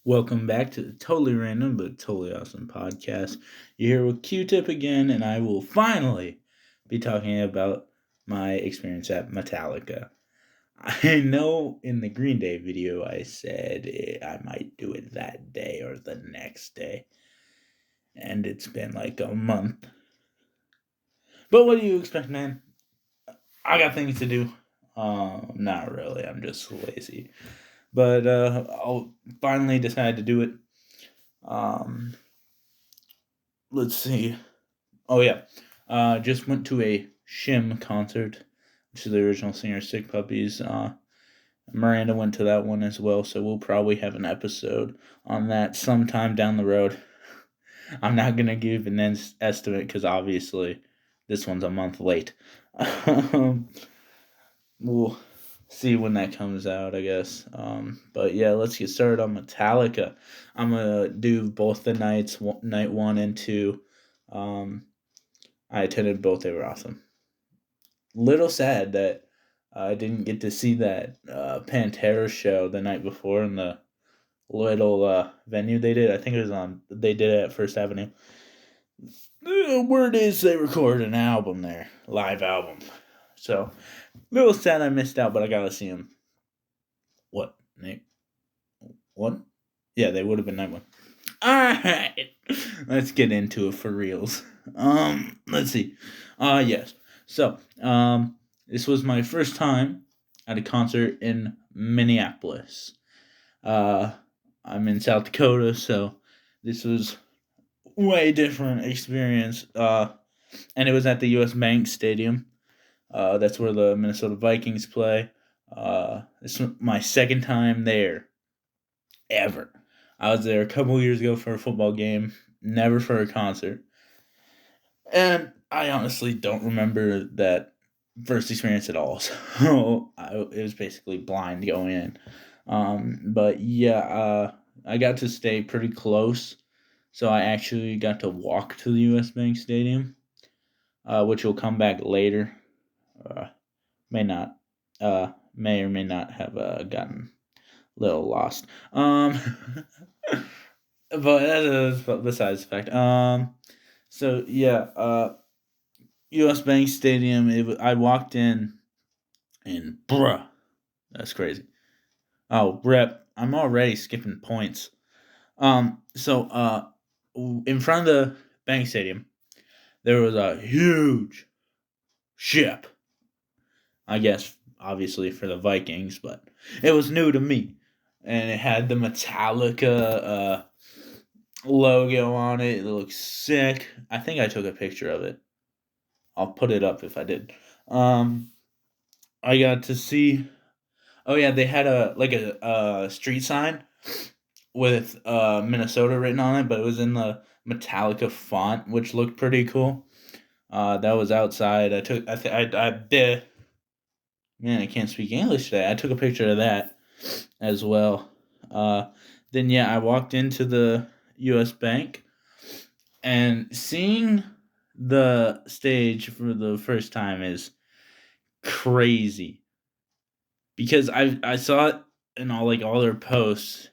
Welcome back to the Totally Random but Totally Awesome podcast. You're here with Q-Tip again, and I will finally be talking about my experience at Metallica. I know in the Green Day video I said I might do it that day or the next day, and it's been like a month. But what do you expect, man? I got things to do. Not really. I'm just lazy. But I'll finally decide to do it. Um, let's see. Oh yeah, just went to a Shim concert, which is the original singer Sick Puppies. Miranda went to that one as well, so we'll probably have an episode on that sometime down the road. I'm not gonna give an estimate because obviously this one's a month late. We'll see when that comes out, I guess. But yeah, let's get started on Metallica. I'm gonna do both the nights, night 1 and 2. I attended both. They were awesome. Little sad that I didn't get to see that Pantera show the night before in the little venue they did. I think it was on. They did it at First Avenue. The word is they recorded an album there, live album. So little sad I missed out, but I gotta see them. What Nate? What? Yeah, they would have been night 1. All right, let's get into it for reals. Let's see. Yes. So, this was my first time at a concert in Minneapolis. Uh, I'm in South Dakota, so this was way different experience. And it was at the U.S. Bank Stadium. That's where the Minnesota Vikings play. This was my second time there, ever. I was there a couple years ago for a football game, never for a concert. And I honestly don't remember that first experience at all. So it was basically blind going in. But yeah, I got to stay pretty close. So I actually got to walk to the US Bank Stadium, which will come back later. Uh, may not, may or may not have gotten a little lost. But that's besides the fact. So yeah, U.S. Bank Stadium. I walked in, and bruh, that's crazy. Oh, rep. I'm already skipping points. So in front of the Bank Stadium, there was a huge ship. I guess obviously for the Vikings, but it was new to me, and it had the Metallica logo on it. It looks sick. I think I took a picture of it. I'll put it up if I did. Um, I got to see. Oh yeah, they had a street sign with Minnesota written on it, but it was in the Metallica font, which looked pretty cool. That was outside. I did. Man, I can't speak English today. I took a picture of that as well. Uh, then yeah, I walked into the U.S. Bank and seeing the stage for the first time is crazy because I saw it in all their posts,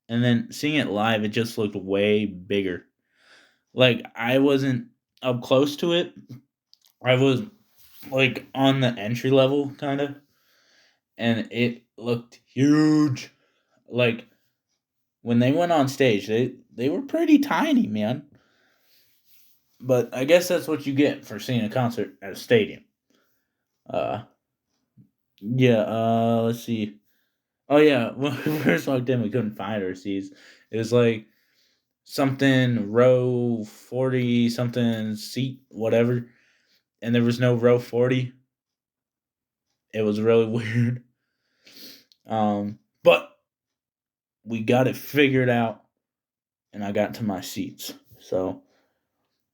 and then seeing it live, it just looked way bigger. Like I wasn't up close to it. I was like on the entry level kind of, and it looked huge. Like when they went on stage, they were pretty tiny, man. But I guess that's what you get for seeing a concert at a stadium. Uh, yeah. Let's see. Oh yeah, when we first walked in, we couldn't find our seats. It was like something row 40, something seat whatever, and there was no row 40. It was really weird. But we got it figured out, and I got to my seats. So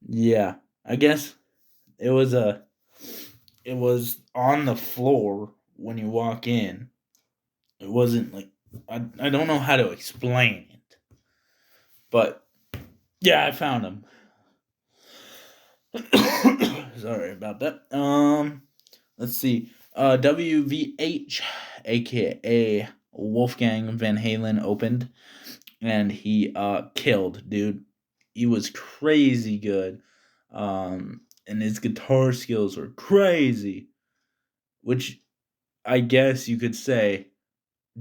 yeah, I guess it was a it was on the floor when you walk in. It wasn't like I don't know how to explain it, but yeah, I found them. Sorry about that. Let's see. WVH, aka Wolfgang Van Halen, opened. and he killed, dude. He was crazy good. And his guitar skills were crazy, which I guess you could say,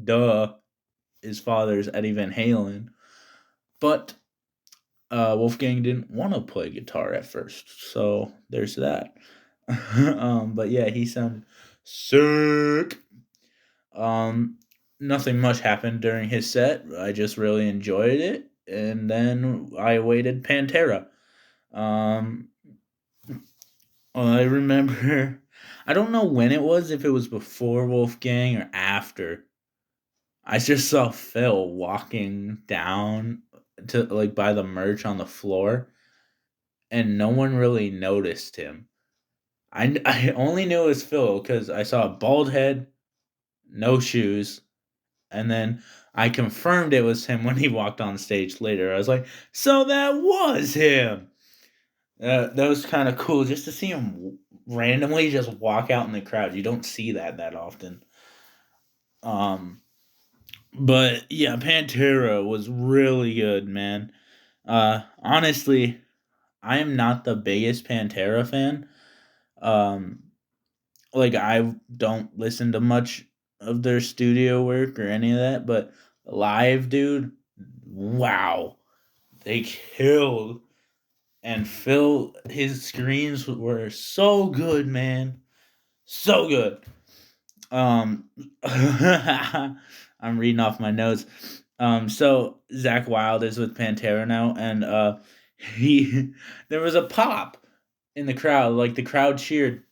duh, his father's Eddie Van Halen. But Wolfgang didn't want to play guitar at first, so there's that. But yeah, he sounded sick. Um, Nothing much happened during his set. I just really enjoyed it, and then I awaited Pantera. Um, I remember. I don't know when it was. If it was before Wolfgang or after. I just saw Phil walking down to like by the merch on the floor, and no one really noticed him. I only knew it was Phil because I saw a bald head, no shoes, and then I confirmed it was him when he walked on stage later. I was like, so that was him. That was kind of cool just to see him randomly just walk out in the crowd. You don't see that often. Um, but yeah, Pantera was really good, man. Honestly, I am not the biggest Pantera fan. Um, like I don't listen to much of their studio work or any of that, but live, dude, wow, they killed. And Phil, his screams were so good, man, so good. Um, I'm reading off my notes. So Zach Wild is with Pantera now, and he there was a pop in the crowd, like the crowd cheered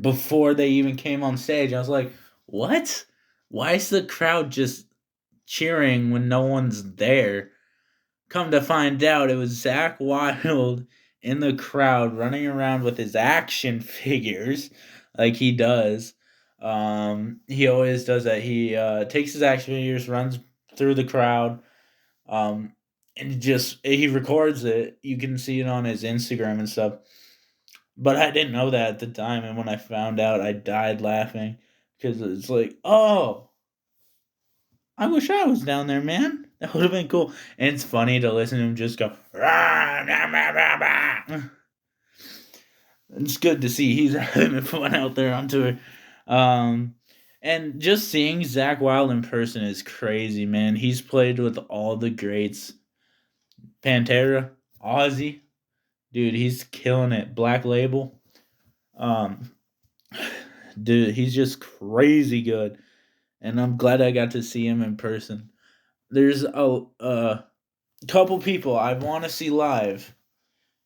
before they even came on stage. I was like, what? Why is the crowd just cheering when no one's there? Come to find out, it was Zach Wild in the crowd running around with his action figures like he does. He always does that. He takes his action figures, runs through the crowd, um, and he records it. You can see it on his Instagram and stuff. But I didn't know that at the time, and when I found out, I died laughing because it's like, oh, I wish I was down there, man. That would have been cool. And it's funny to listen to him just go. "Rah, rah, rah, rah, rah." It's good to see he's having fun out there on tour. Um, and just seeing Zach Wild in person is crazy, man. He's played with all the greats. Pantera, Ozzy, dude, he's killing it. Black Label, um, dude, he's just crazy good. And I'm glad I got to see him in person. There's a couple people I want to see live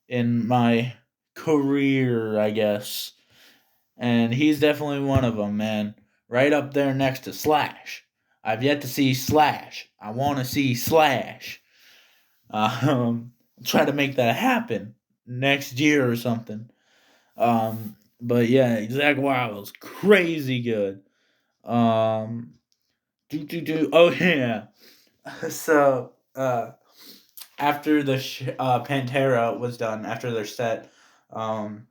in my career, I guess. And he's definitely one of them, man. Right up there next to Slash. I've yet to see Slash. I want to see Slash. Try to make that happen next year or something. But yeah, Zach Wild's crazy good. Um, Oh yeah. So after the Pantera was done, after their set, Phil,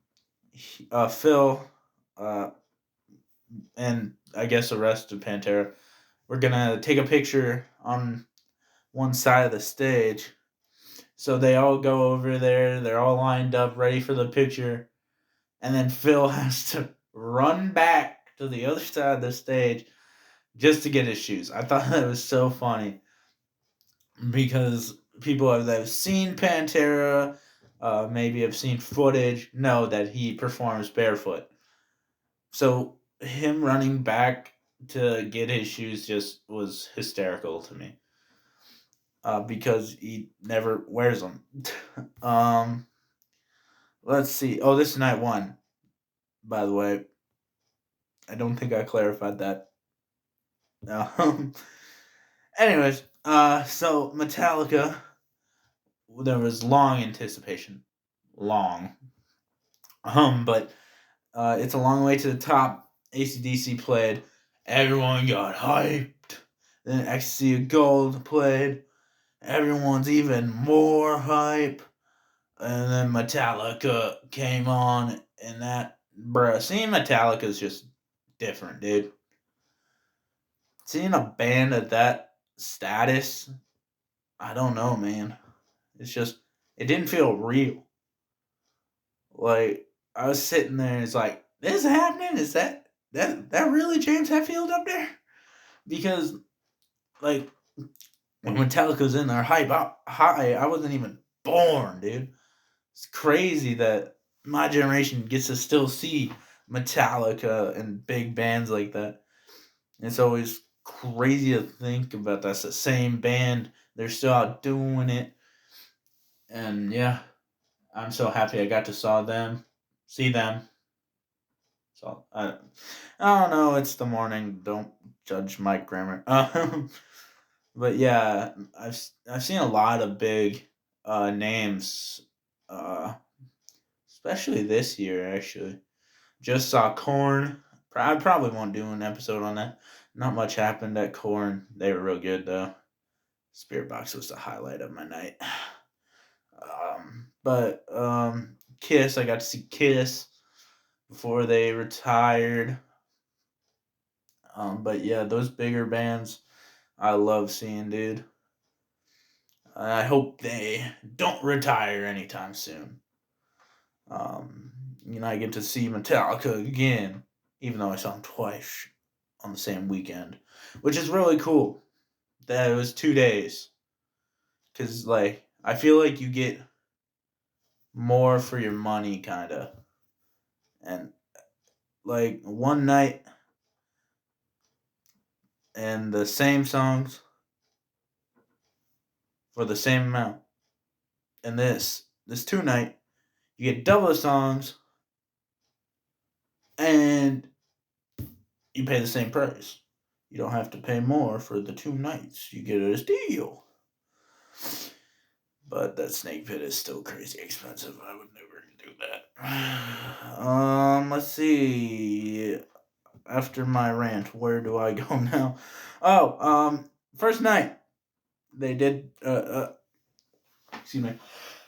uh, and I guess the rest of Pantera, we're gonna take a picture on one side of the stage. So they all go over there. They're all lined up, ready for the picture, and then Phil has to run back to the other side of the stage just to get his shoes. I thought that was so funny because people that have seen Pantera, maybe have seen footage, know that he performs barefoot. So him running back to get his shoes just was hysterical to me, because he never wears them. um, let's see. Oh, this is night one, by the way. I don't think I clarified that. Um, anyways, so Metallica, there was long anticipation, long. But it's a long way to the top. AC/DC played. Everyone got hyped. Then Ecstasy of Gold played. Everyone's even more hype. And then Metallica came on, and that, bruh, seeing Metallica is just different, dude. Seeing a band at that status I don't know, man. It's just it didn't feel real. Like I was sitting there, it's like this is happening. Is that really James Hetfield up there? Because like when Metallica's in there high, I wasn't even born, dude. It's crazy that my generation gets to still see Metallica and big bands like that. It's always crazy to think about that's the same band. They're still out doing it. And yeah, I'm so happy I got to see them. So I don't know. It's the morning. Don't judge my grammar. But yeah, I've seen a lot of big names, uh, especially this year. Actually, just saw Corn. I probably won't do an episode on that. Not much happened at Corn. They were real good though. Spirit Box was the highlight of my night. But Kiss. I got to see Kiss before they retired. But yeah, those bigger bands I love seeing, dude. I hope they don't retire anytime soon. Um, I get to see Metallica again, even though I saw them twice on the same weekend, which is really cool. That it was 2 days, cause like I feel like you get more for your money, kind of, and like one night and the same songs for the same amount, and this 2 night you get double the songs and you pay the same price. You don't have to pay more for the 2 nights. You get a deal. But that snake pit is still crazy expensive. I would never do that. Let's see. After my rant, where do I go now? Oh, first night they did. Excuse me.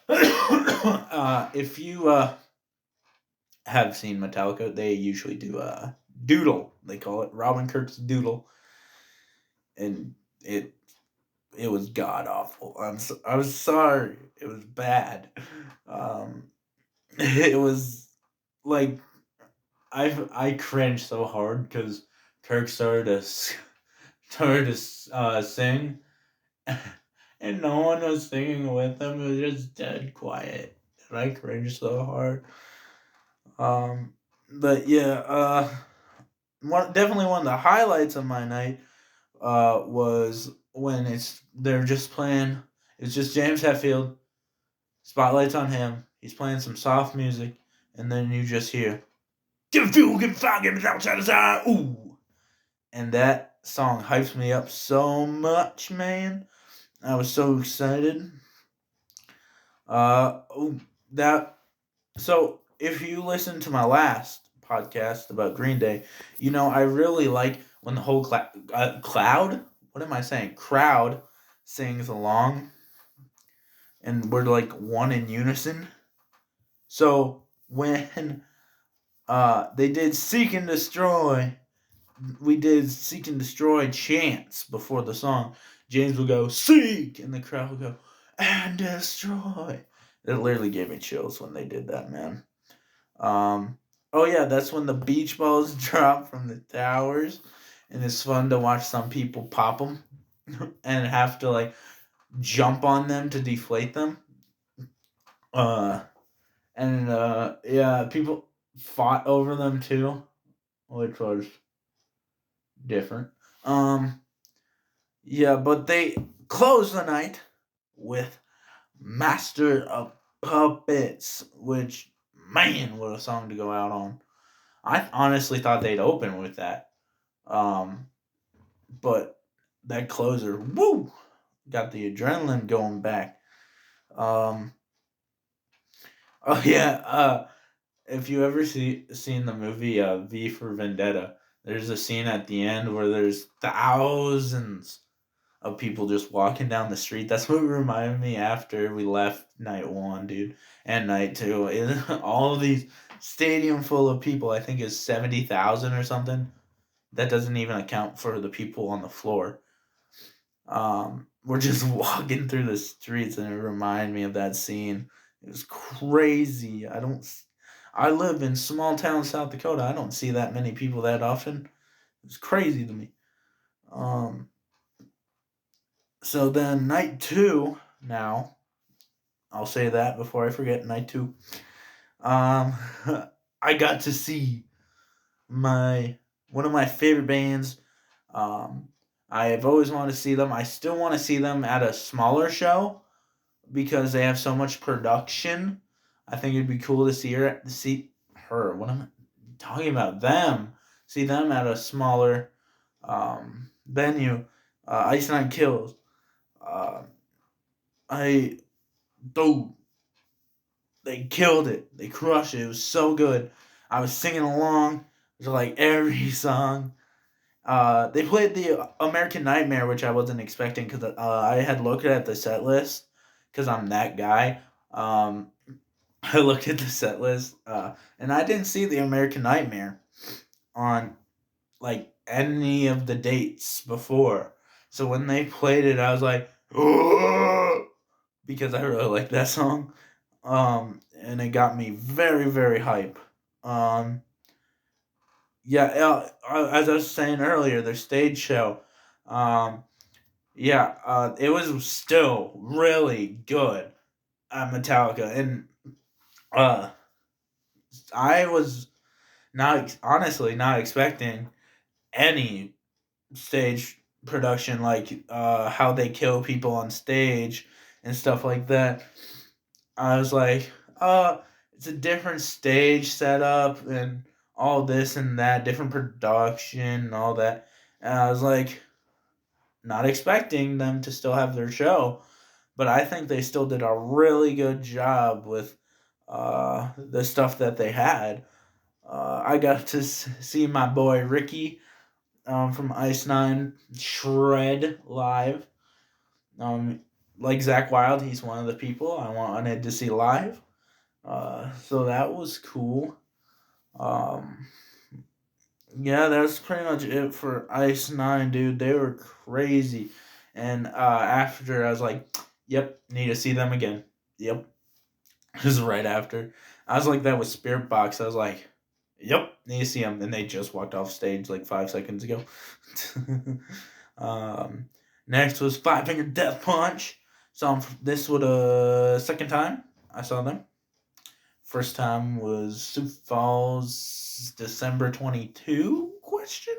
If you have seen Metallica, they usually do Doodle. They call it Robin Kirk's Doodle, and it was god awful. I was sorry. It was bad. Um, it was like I cringed so hard because Kirk started to sing, and no one was singing with him. It was just dead quiet, and I cringed so hard. Um, but yeah, definitely one of the highlights of my night was when they're just playing. It's just James Hetfield. Spotlight's on him. He's playing some soft music, and then you just hear "Give a fuel, give a fire, give it outside the side." Ooh, and that song hypes me up so much, man. I was so excited. Oh, that so if you listen to my last podcast about Green Day, I really like when the whole cloud. What am I saying? Crowd sings along, and we're like one in unison. So when they did Seek and Destroy, we did Seek and Destroy chants before the song. James will go, Seek! And the crowd will go, and Destroy. It literally gave me chills when they did that, man. Oh, yeah, that's when the beach balls drop from the towers. And it's fun to watch some people pop them and have to, like, jump on them to deflate them. Uh, yeah, people fought over them too, which was different. Yeah, but they closed the night with Master of Puppets, which, man, what a song to go out on. I honestly thought they'd open with that. But that closer, woo, got the adrenaline going back. Um, oh yeah, if you ever seen the movie V for Vendetta, there's a scene at the end where there's thousands of people just walking down the street. That's what reminded me after we left night one, dude, and night two. All of these stadium full of people. I think is 70,000 or something. That doesn't even account for the people on the floor. we're just walking through the streets, and it reminded me of that scene. It was crazy. I live in small town South Dakota. I don't see that many people that often. It was crazy to me. Um, so then night two. Now I'll say that before I forget. Night two. Um, I got to see my one of my favorite bands. Um, I've always wanted to see them. I still want to see them at a smaller show because they have so much production. I think it'd be cool to see her. What am I talking about? Them. See them at a smaller venue. Ice Nine Kills. Uh, I dude, they killed it. They crushed it. It was so good. I was singing along to like every song. They played the American Nightmare, which I wasn't expecting because I had looked at the set list because I'm that guy. Um, I looked at the set list and I didn't see the American Nightmare on like any of the dates before. So when they played it, I was like, "Oh!" because I really like that song. And it got me very, very hype. Um, yeah, as I was saying earlier, their stage show. Um, yeah, it was still really good at Metallica, and uh, I was not honestly not expecting any stage production like how they kill people on stage and stuff like that. I was like, it's a different stage setup and all this and that, different production and all that. And I was like, not expecting them to still have their show, but I think they still did a really good job with the stuff that they had. I got to see my boy Ricky from Ice Nine shred live. Um, like Zach Wild, he's one of the people I wanted to see live. So that was cool. Um, yeah, that's pretty much it for Ice Nine, dude. They were crazy. And after, I was like, "Yep, need to see them again." Yep, it was right after. I was like that with Spirit Box. I was like, "Yep, need to see them," and they just walked off stage like 5 seconds ago. um, next was Five Finger Death Punch. Saw them. This was the second time I saw them. First time was Sioux Falls, December 22? Question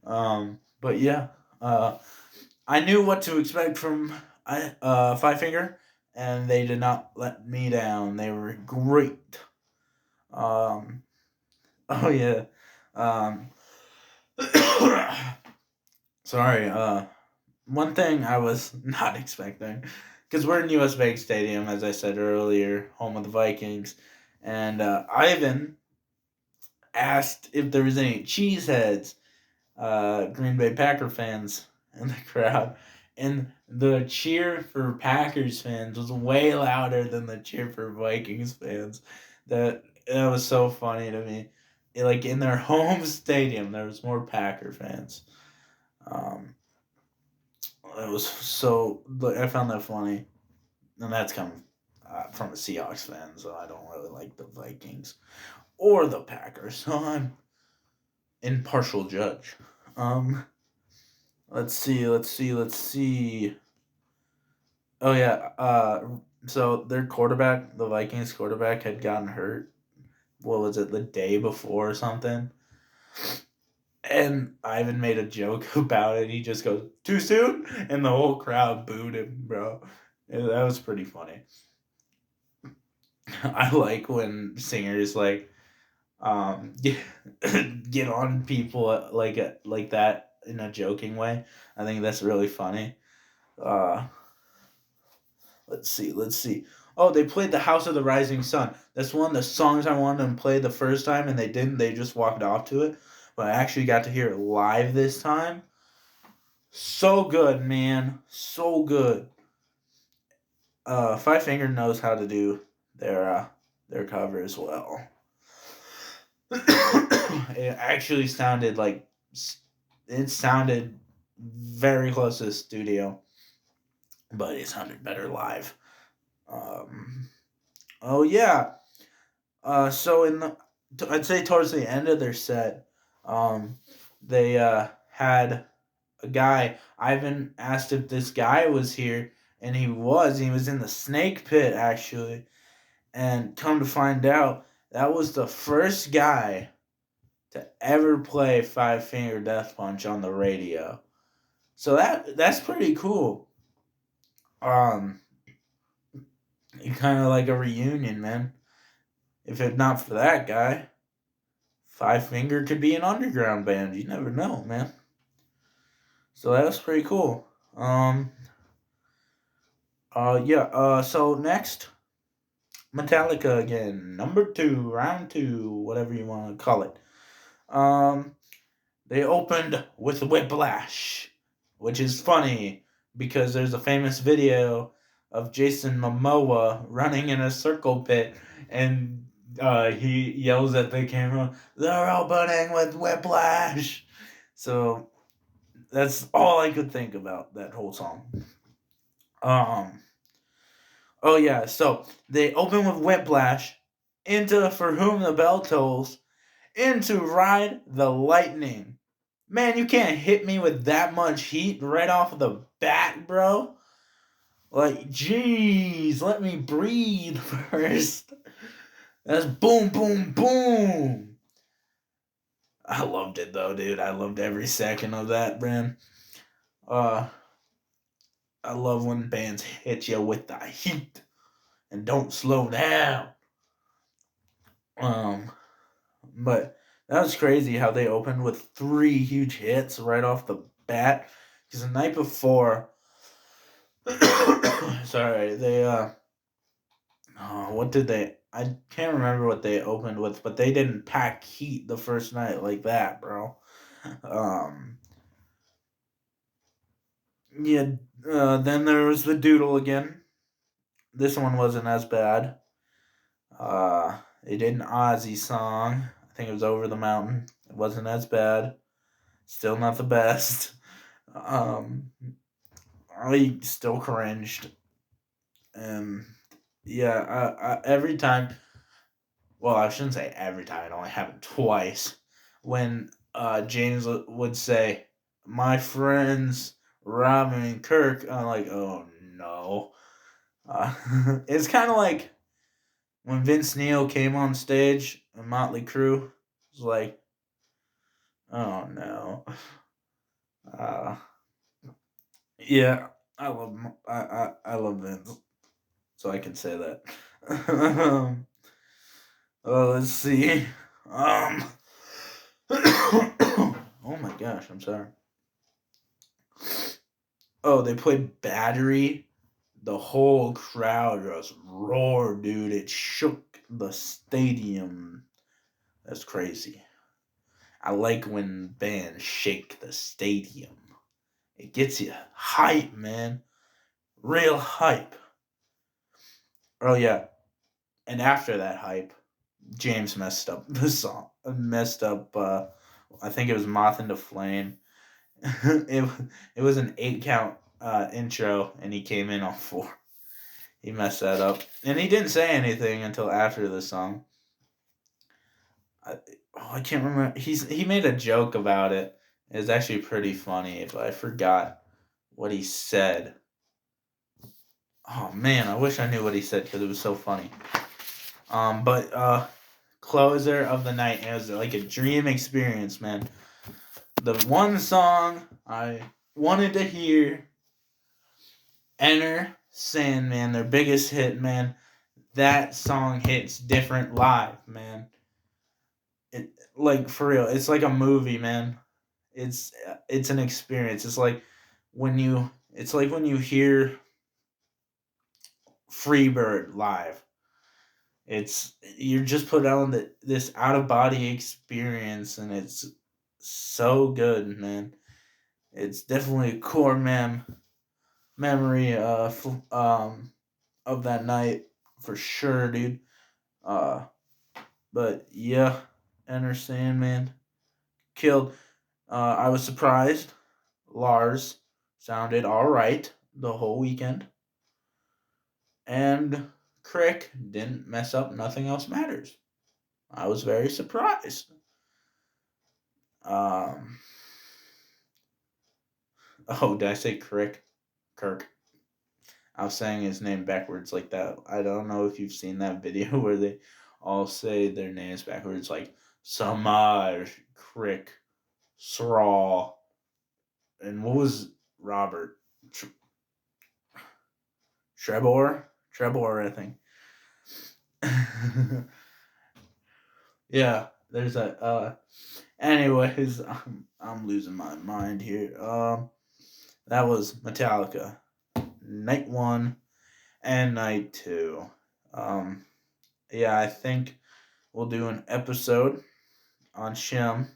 mark. But yeah, I knew what to expect from Five Finger, and they did not let me down. They were great. Um, oh yeah. Um, sorry. One thing I was not expecting, because we're in U.S. Bank Stadium, as I said earlier, home of the Vikings, and Ivan asked if there was any cheeseheads, Green Bay Packer fans in the crowd, and the cheer for Packers fans was way louder than the cheer for Vikings fans. That was so funny to me. Like in their home stadium, there was more Packer fans. Um, it was so. I found that funny, and that's coming from a Seahawks fan, so I don't really like the Vikings or the Packers. So I'm impartial judge. Um, let's see. Oh yeah. So their quarterback, the Vikings quarterback, had gotten hurt. What was it, the day before or something? And Ivan made a joke about it. He just goes, "Too soon," and the whole crowd booed him, bro. And that was pretty funny. I like when singers like get, get on people like that in a joking way. I think that's really funny. Uh, let's see. Oh, they played "The House of the Rising Sun." That's one of the songs I wanted them to play the first time, and they didn't. They just walked off to it. But I actually got to hear it live this time. So good, man. So good. Five Finger knows how to do their cover as well. It actually sounded like it sounded very close to the studio, but it sounded better live. Um, oh yeah. So I'd say towards the end of their set, um, they had a guy. Ivan asked if this guy was here, and he was. He was in the snake pit actually, and come to find out, that was the first guy to ever play Five Finger Death Punch on the radio. So that's pretty cool. Um, kind of like a reunion, man. If it not for that guy, Five Finger could be an underground band. You never know, man. So that was pretty cool. Yeah. So next, Metallica again, number two, round two, whatever you want to call it. Um, they opened with Whiplash, which is funny because there's a famous video of Jason Momoa running in a circle pit, and he yells at the camera, "They're opening with Whiplash." So that's all I could think about that whole song. Um. Oh yeah. So they open with Whiplash into "For Whom the Bell Tolls" into "Ride the Lightning." Man, you can't hit me with that much heat right off of the bat, bro. Like, jeez, let me breathe first. That's boom, boom, boom. I loved it though, dude. I loved every second of that, man. Uh, I love when bands hit you with the heat and don't slow down. Um, but that was crazy how they opened with three huge hits right off the bat. Because the night before, sorry, they what did they? I can't remember what they opened with, but they didn't pack heat the first night like that, bro. Um, yeah. Then there was the Doodle again. This one wasn't as bad. They did an Ozzy song. I think it was "Over the Mountain." It wasn't as bad. Still not the best. Um, I still cringed. And yeah, every time. Well, I shouldn't say every time. It only happened twice. When James would say, "My friends Robin and Kirk," I'm like, "Oh no." It's kind of like when Vince Neil came on stage and Motley Crue. It was like, "Oh no." Uh, yeah, I love Vince, so I can say that. Let's see. Um. Oh my gosh, I'm sorry. Oh, they played Battery. The whole crowd just roared, dude. It shook the stadium. That's crazy. I like when bands shake the stadium. It gets you hype, man. Real hype. Oh yeah. And after that hype, James messed up the song. Messed up I think it was Moth into Flame. it it was an 8 count intro, and he came in on four. He messed that up, and he didn't say anything until after the song. I, I can't remember. He made a joke about it. It was actually pretty funny, but I forgot what he said. Oh man, I wish I knew what he said because it was so funny. But closer of the night, it was like a dream experience, man. The one song I wanted to hear, Enter Sandman, their biggest hit, man. That song hits different live, man. It, like for real, it's like a movie, man. It's an experience. It's like when you hear Freebird live. It's you're just put on this out of body experience, and it's so good, man. It's definitely a core memory of that night for sure, dude. Uh, but yeah, Enter Sandman killed. I was surprised. Lars sounded all right the whole weekend, and Crick didn't mess up. Nothing else matters. I was very surprised. Um, oh, did I say Crick? Kirk. I was saying his name backwards like that. I don't know if you've seen that video where they all say their names backwards, like Samaj, Crick, Sraw, and what was Robert? Trebor? Trebor, I think. Yeah, there's a. Anyways, I'm losing my mind here. That was Metallica, night one and night two. Um, yeah, I think we'll do an episode on Shem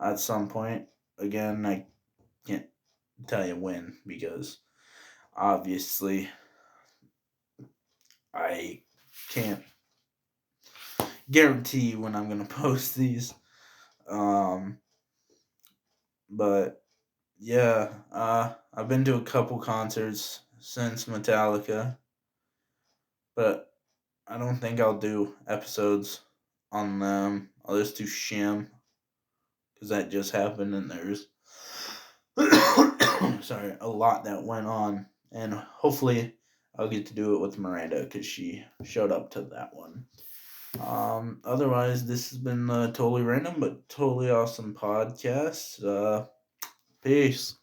at some point. Again, I can't tell you when because obviously I can't guarantee when I'm gonna post these. Um, but yeah, I've been to a couple concerts since Metallica, but I don't think I'll do episodes on them. I'll just do Shim because that just happened and there's sorry, a lot that went on, and hopefully I'll get to do it with Miranda because she showed up to that one. Otherwise, this has been totally random but totally awesome podcast. Peace.